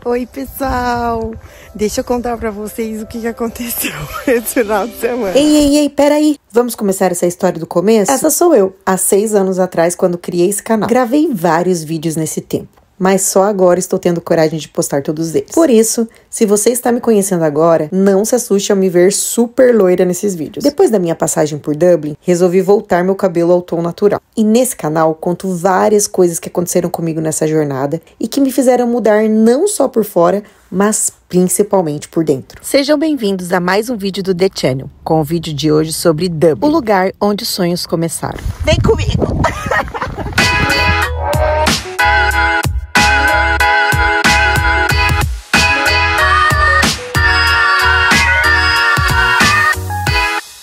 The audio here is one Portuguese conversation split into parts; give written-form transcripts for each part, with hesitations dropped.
Oi, pessoal! Deixa eu contar pra vocês o que aconteceu esse final de semana. Ei, peraí! Vamos começar essa história do começo? Essa sou eu, há 6 anos atrás, quando criei esse canal. Gravei vários vídeos nesse tempo, mas só agora estou tendo coragem de postar todos eles. Por isso, se você está me conhecendo agora, não se assuste ao me ver super loira nesses vídeos. Depois da minha passagem por Dublin, resolvi voltar meu cabelo ao tom natural. E nesse canal, conto várias coisas que aconteceram comigo nessa jornada e que me fizeram mudar não só por fora, mas principalmente por dentro. Sejam bem-vindos a mais um vídeo do The Channel, com o vídeo de hoje sobre Dublin, o lugar onde os sonhos começaram. Vem comigo!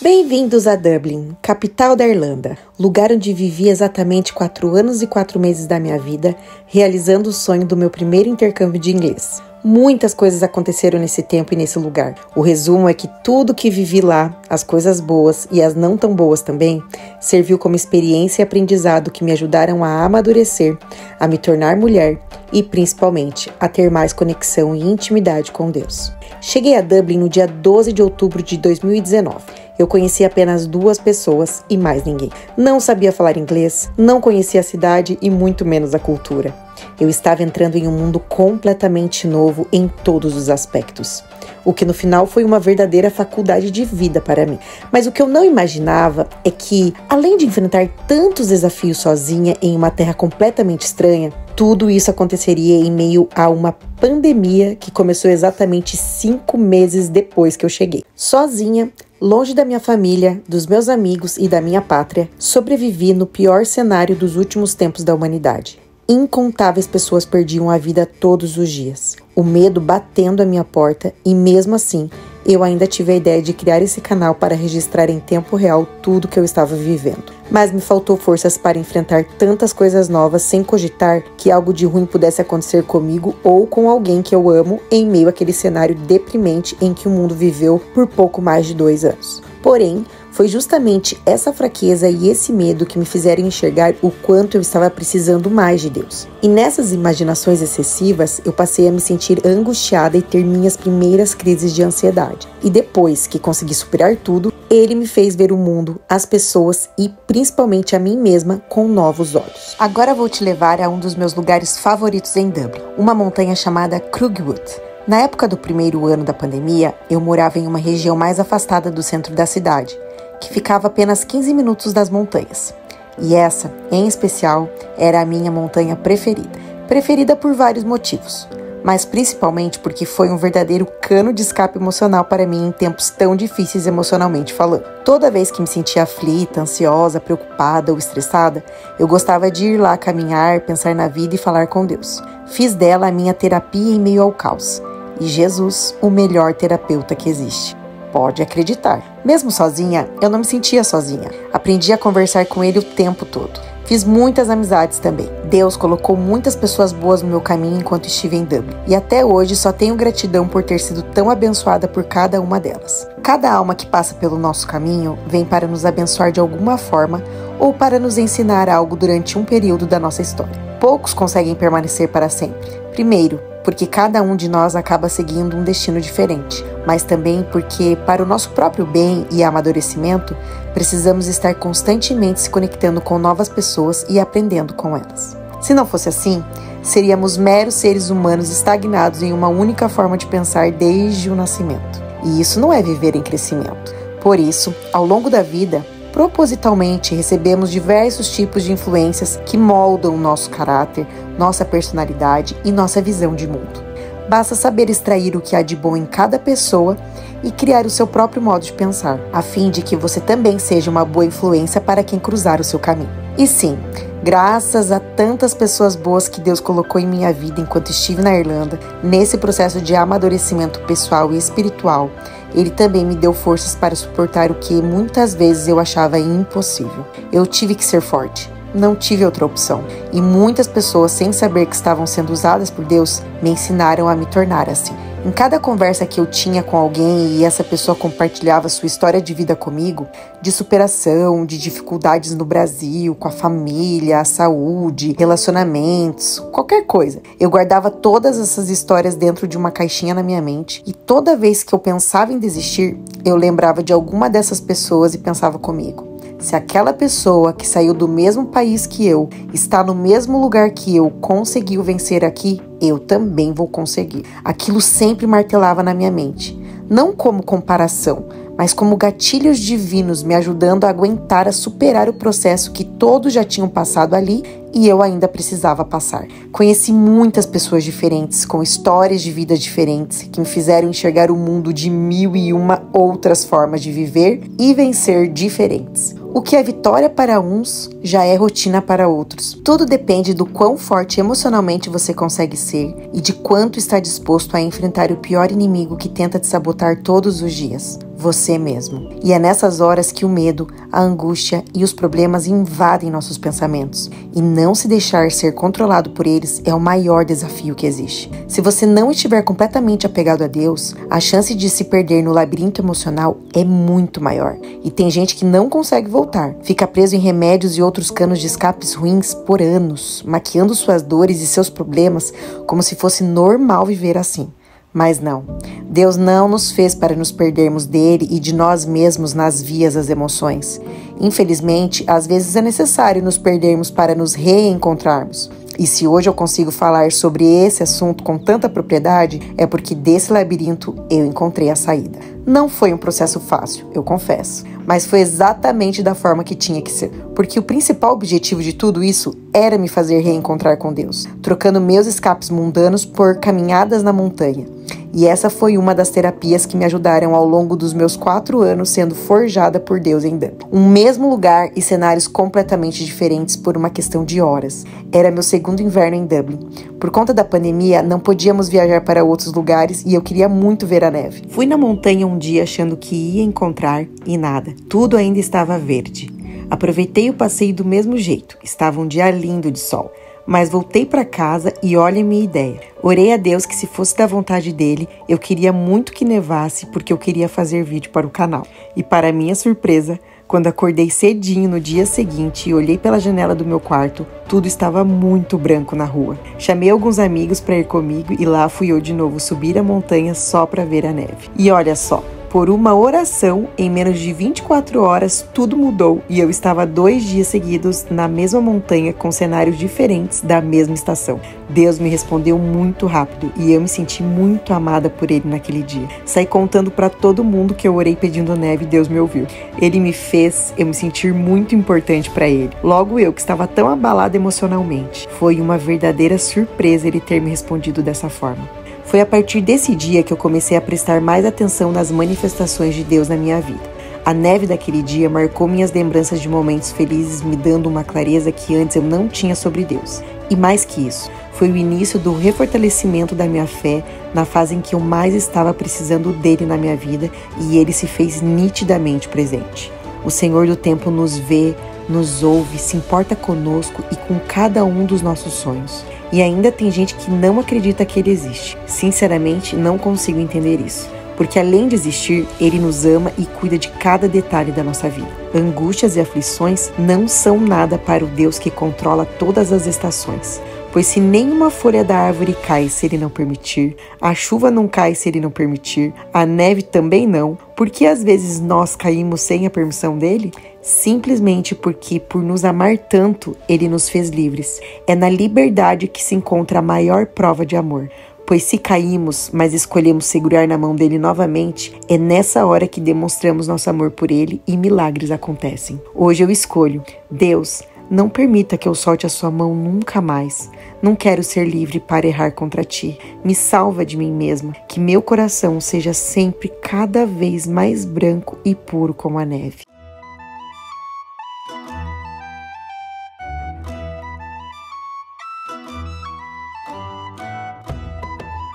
Bem-vindos a Dublin, capital da Irlanda, lugar onde vivi exatamente 4 anos e 4 meses da minha vida, realizando o sonho do meu primeiro intercâmbio de inglês. Muitas coisas aconteceram nesse tempo e nesse lugar. O resumo é que tudo que vivi lá, as coisas boas e as não tão boas também, serviu como experiência e aprendizado que me ajudaram a amadurecer, a me tornar mulher e, principalmente, a ter mais conexão e intimidade com Deus. Cheguei a Dublin no dia 12 de outubro de 2019. Eu conheci apenas 2 pessoas e mais ninguém. Não sabia falar inglês, não conhecia a cidade e muito menos a cultura. Eu estava entrando em um mundo completamente novo em todos os aspectos. O que no final foi uma verdadeira faculdade de vida para mim. Mas o que eu não imaginava é que, além de enfrentar tantos desafios sozinha em uma terra completamente estranha, tudo isso aconteceria em meio a uma pandemia que começou exatamente 5 meses depois que eu cheguei. Sozinha, longe da minha família, dos meus amigos e da minha pátria, sobrevivi no pior cenário dos últimos tempos da humanidade. Incontáveis pessoas perdiam a vida todos os dias. O medo batendo à minha porta e, mesmo assim, eu ainda tive a ideia de criar esse canal para registrar em tempo real tudo que eu estava vivendo. Mas me faltou forças para enfrentar tantas coisas novas sem cogitar que algo de ruim pudesse acontecer comigo ou com alguém que eu amo em meio àquele cenário deprimente em que o mundo viveu por pouco mais de 2 anos. Porém, foi justamente essa fraqueza e esse medo que me fizeram enxergar o quanto eu estava precisando mais de Deus. E nessas imaginações excessivas, eu passei a me sentir angustiada e ter minhas primeiras crises de ansiedade. E depois que consegui superar tudo, Ele me fez ver o mundo, as pessoas e principalmente a mim mesma com novos olhos. Agora vou te levar a um dos meus lugares favoritos em Dublin, uma montanha chamada Krugwood. Na época do primeiro ano da pandemia, eu morava em uma região mais afastada do centro da cidade, que ficava apenas 15 minutos das montanhas. E essa, em especial, era a minha montanha preferida. Preferida por vários motivos, mas principalmente porque foi um verdadeiro cano de escape emocional para mim em tempos tão difíceis emocionalmente falando. Toda vez que me sentia aflita, ansiosa, preocupada ou estressada, eu gostava de ir lá caminhar, pensar na vida e falar com Deus. Fiz dela a minha terapia em meio ao caos. E Jesus, o melhor terapeuta que existe. Pode acreditar. Mesmo sozinha, eu não me sentia sozinha. Aprendi a conversar com Ele o tempo todo. Fiz muitas amizades também. Deus colocou muitas pessoas boas no meu caminho enquanto estive em Dublin. E até hoje só tenho gratidão por ter sido tão abençoada por cada uma delas. Cada alma que passa pelo nosso caminho vem para nos abençoar de alguma forma ou para nos ensinar algo durante um período da nossa história. Poucos conseguem permanecer para sempre. Primeiro, porque cada um de nós acaba seguindo um destino diferente, mas também porque, para o nosso próprio bem e amadurecimento, precisamos estar constantemente se conectando com novas pessoas e aprendendo com elas. Se não fosse assim, seríamos meros seres humanos estagnados em uma única forma de pensar desde o nascimento. E isso não é viver em crescimento. Por isso, ao longo da vida, propositalmente recebemos diversos tipos de influências que moldam nosso caráter, nossa personalidade e nossa visão de mundo. Basta saber extrair o que há de bom em cada pessoa e criar o seu próprio modo de pensar, a fim de que você também seja uma boa influência para quem cruzar o seu caminho. E sim, graças a tantas pessoas boas que Deus colocou em minha vida enquanto estive na Irlanda, nesse processo de amadurecimento pessoal e espiritual, Ele também me deu forças para suportar o que muitas vezes eu achava impossível. Eu tive que ser forte, não tive outra opção. E muitas pessoas, sem saber que estavam sendo usadas por Deus, me ensinaram a me tornar assim. Em cada conversa que eu tinha com alguém e essa pessoa compartilhava sua história de vida comigo, de superação, de dificuldades no Brasil, com a família, a saúde, relacionamentos, qualquer coisa, eu guardava todas essas histórias dentro de uma caixinha na minha mente e toda vez que eu pensava em desistir, eu lembrava de alguma dessas pessoas e pensava comigo: se aquela pessoa que saiu do mesmo país que eu, está no mesmo lugar que eu, conseguiu vencer aqui, eu também vou conseguir. Aquilo sempre martelava na minha mente, não como comparação, mas como gatilhos divinos me ajudando a aguentar, a superar o processo que todos já tinham passado ali e eu ainda precisava passar. Conheci muitas pessoas diferentes, com histórias de vida diferentes, que me fizeram enxergar o mundo de 1001 outras formas de viver e vencer diferentes. O que é vitória para uns, já é rotina para outros. Tudo depende do quão forte emocionalmente você consegue ser e de quanto está disposto a enfrentar o pior inimigo que tenta te sabotar todos os dias: você mesmo. E é nessas horas que o medo, a angústia e os problemas invadem nossos pensamentos. E não se deixar ser controlado por eles é o maior desafio que existe. Se você não estiver completamente apegado a Deus, a chance de se perder no labirinto emocional é muito maior. E tem gente que não consegue voltar. Fica preso em remédios e outros canos de escapes ruins por anos, maquiando suas dores e seus problemas como se fosse normal viver assim. Mas não, Deus não nos fez para nos perdermos dele e de nós mesmos nas vias das emoções. Infelizmente, às vezes é necessário nos perdermos para nos reencontrarmos. E se hoje eu consigo falar sobre esse assunto com tanta propriedade, é porque desse labirinto eu encontrei a saída. Não foi um processo fácil, eu confesso, mas foi exatamente da forma que tinha que ser, porque o principal objetivo de tudo isso era me fazer reencontrar com Deus, trocando meus escapes mundanos por caminhadas na montanha. E essa foi uma das terapias que me ajudaram ao longo dos meus 4 anos sendo forjada por Deus em Dublin. Um mesmo lugar e cenários completamente diferentes por uma questão de horas. Era meu segundo inverno em Dublin. Por conta da pandemia, não podíamos viajar para outros lugares e eu queria muito ver a neve. Fui na montanha um dia achando que ia encontrar e nada. Tudo ainda estava verde. Aproveitei o passeio do mesmo jeito. Estava um dia lindo de sol. Mas voltei para casa e olha a minha ideia. Orei a Deus que, se fosse da vontade dele, eu queria muito que nevasse porque eu queria fazer vídeo para o canal. E para minha surpresa, quando acordei cedinho no dia seguinte e olhei pela janela do meu quarto, tudo estava muito branco na rua. Chamei alguns amigos para ir comigo e lá fui eu de novo subir a montanha só para ver a neve. E olha só, por uma oração, em menos de 24 horas, tudo mudou e eu estava 2 dias seguidos na mesma montanha com cenários diferentes da mesma estação. Deus me respondeu muito rápido e eu me senti muito amada por Ele naquele dia. Saí contando para todo mundo que eu orei pedindo neve e Deus me ouviu. Ele me fez eu me sentir muito importante para Ele. Logo eu, que estava tão abalada emocionalmente. Foi uma verdadeira surpresa Ele ter me respondido dessa forma. Foi a partir desse dia que eu comecei a prestar mais atenção nas manifestações de Deus na minha vida. A neve daquele dia marcou minhas lembranças de momentos felizes, me dando uma clareza que antes eu não tinha sobre Deus. E mais que isso, foi o início do refortalecimento da minha fé na fase em que eu mais estava precisando dele na minha vida e ele se fez nitidamente presente. O Senhor do tempo nos vê, nos ouve, se importa conosco e com cada um dos nossos sonhos. E ainda tem gente que não acredita que Ele existe. Sinceramente, não consigo entender isso. Porque além de existir, Ele nos ama e cuida de cada detalhe da nossa vida. Angústias e aflições não são nada para o Deus que controla todas as estações. Pois se nenhuma folha da árvore cai se Ele não permitir, a chuva não cai se Ele não permitir, a neve também não, porque às vezes nós caímos sem a permissão dEle? Simplesmente porque, por nos amar tanto, Ele nos fez livres. É na liberdade que se encontra a maior prova de amor. Pois se caímos, mas escolhemos segurar na mão dele novamente, é nessa hora que demonstramos nosso amor por ele e milagres acontecem. Hoje eu escolho: Deus, não permita que eu solte a sua mão nunca mais. Não quero ser livre para errar contra ti. Me salva de mim mesma, que meu coração seja sempre cada vez mais branco e puro como a neve.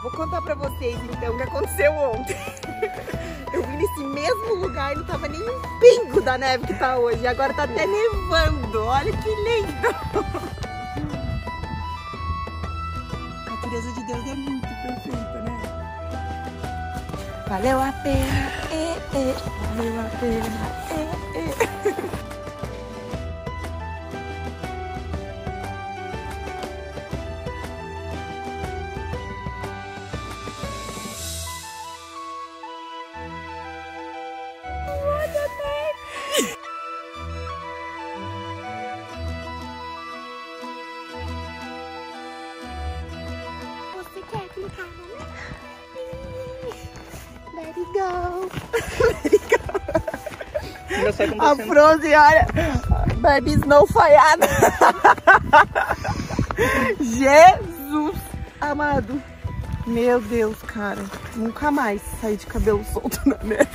Vou contar pra vocês então o que aconteceu ontem. Eu vim nesse mesmo lugar e não tava nem um pingo da neve que tá hoje. E agora tá até nevando. Olha que lindo! A natureza de Deus é muito perfeita, né? Valeu a pena, valeu a pena, Você quer brincar, né? Let it go. Let it go. A Frozen, olha. Barbie Snow falhada. Jesus amado. Meu Deus, cara. Nunca mais sair de cabelo solto na neve.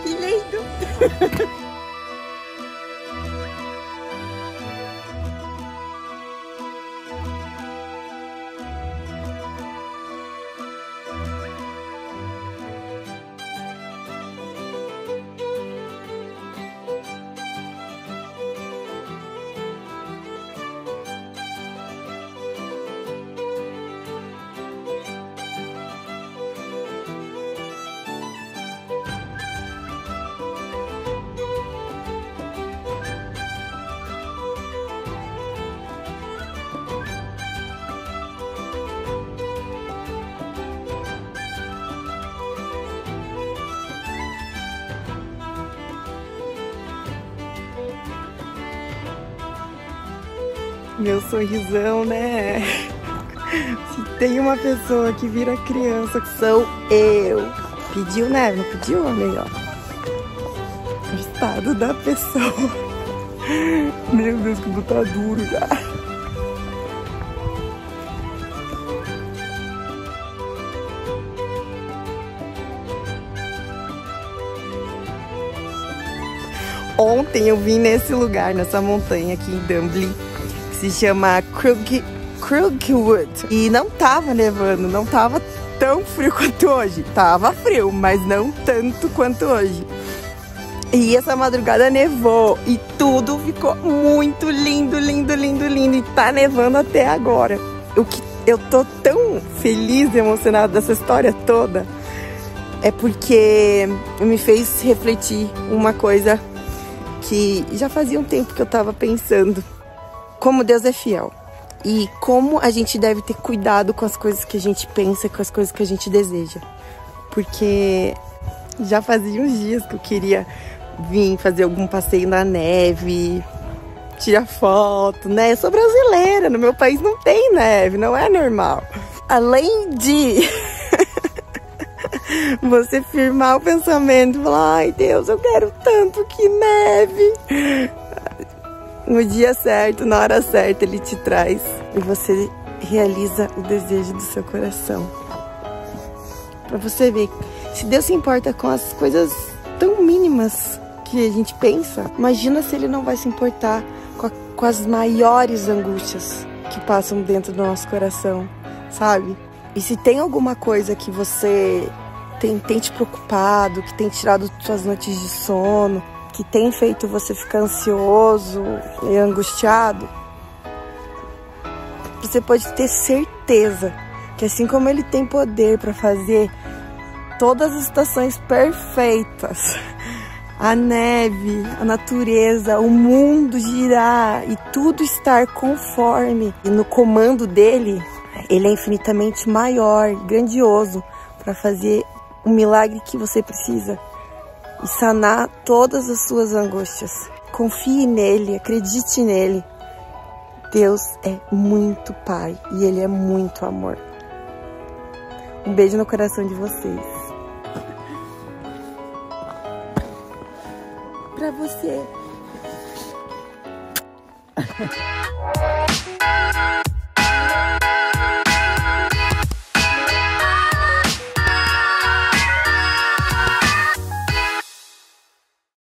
Que lindo! Meu sorrisão, né? Se tem uma pessoa que vira criança, sou eu. Pediu, né? Não pediu? Olha aí, ó. O estado da pessoa. Meu Deus, que tá duro já. Ontem eu vim nesse lugar, nessa montanha aqui em Dublin, que se chama Crookwood. E não tava nevando, não tava tão frio quanto hoje. Tava frio, mas não tanto quanto hoje. E essa madrugada nevou e tudo ficou muito lindo, lindo, lindo, lindo. E tá nevando até agora. O que eu tô tão feliz e emocionada dessa história toda é porque me fez refletir uma coisa que já fazia um tempo que eu tava pensando. Como Deus é fiel. E como a gente deve ter cuidado com as coisas que a gente pensa, com as coisas que a gente deseja. Porque já fazia uns dias que eu queria vir fazer algum passeio na neve, tirar foto, né? Eu sou brasileira, no meu país não tem neve, não é normal. Além de você firmar o pensamento e falar, ai Deus, eu quero tanto que neve. No dia certo, na hora certa, Ele te traz e você realiza o desejo do seu coração. Pra você ver, se Deus se importa com as coisas tão mínimas que a gente pensa, imagina se Ele não vai se importar com as maiores angústias que passam dentro do nosso coração, sabe? E se tem alguma coisa que você tem te preocupado, que tem tirado suas noites de sono, que tem feito você ficar ansioso e angustiado, você pode ter certeza que assim como Ele tem poder para fazer todas as estações perfeitas, a neve, a natureza, o mundo girar e tudo estar conforme e no comando dele, Ele é infinitamente maior e grandioso para fazer o milagre que você precisa e sanar todas as suas angústias. Confie nele, acredite nele, Deus é muito pai e Ele é muito amor. Um beijo no coração de vocês. Pra você.